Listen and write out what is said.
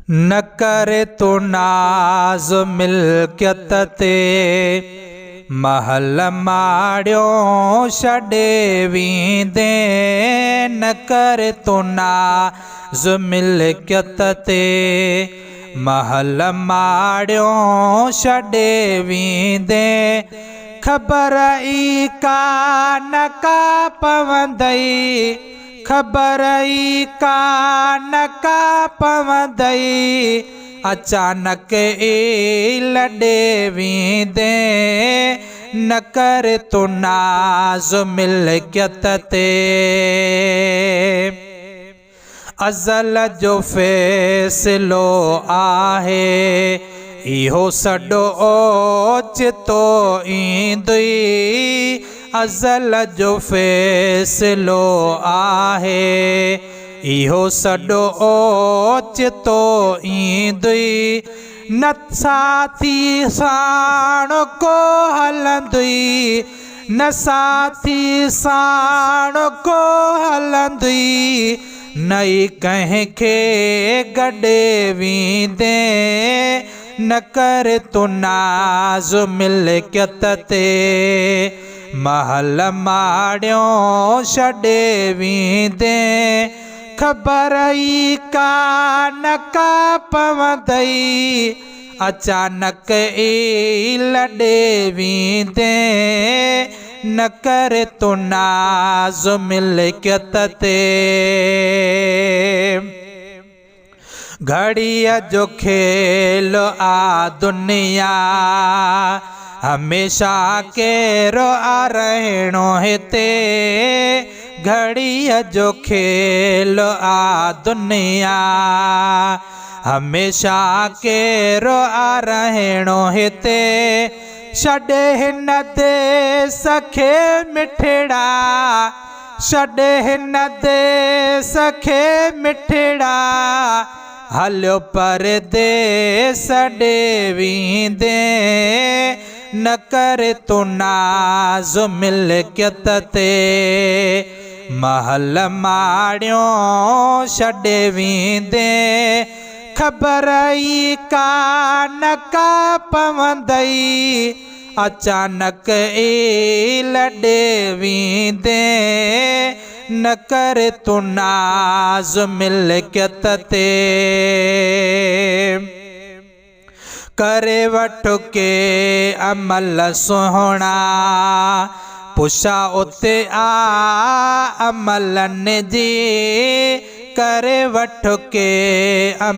न करे तो नाज़ मिल्कियत ते महल माड़ियो छॾे वींदे। न करे तो नाज़ मिल्कियत ते महल माड़ियो छॾे वींदे। ख़बर ई कान का पवंदई, ख़बर ई कान का पवंदई, अचानक ई लॾे वींदे। न करे तो नाज़ मिल्कियत ते अज़ल जो फ़ैसिलो आहे, इहो सॾो ओचितो ईंदुई। अज़ल जो फ़ैसिलो आहे, इहो सॾो ओचितो ईंदुई। न साथी साण को हलंदुई, न साथी साण को हलंदुई, न ई कंहिंखे गॾे वींदे। न करे तो नाज़ मिल्कियत ते महल माड़ियो छॾे वींदे। ख़बर ई कान का पवंदई, अचानक ई लॾे वींदे। न करे तो नाज़ मिल्कियत ते घड़ीअ जो खेल आ दुनिया, हमेशा केरो आ रहणो हिते। घड़ीअ जो खेल आ दुनिया, हमेशा केरो आ रहणो हिते। छॾे हिन देस खे मिठड़ा, छॾे हिन देस खे मिठड़ा, हलियो परदेस ॾे वींदे। न करे तो नाज़ मिल्कियत ते महल माड़ियो छॾे वींदे। ख़बर ई कान का पवंदई, अचानक ई लॾे वींदे। न करे तो नाज़ मिल्कियत ते करे वठो के अमल सुहिणा, पुछा उते आ अमलनि जी। करे वठो के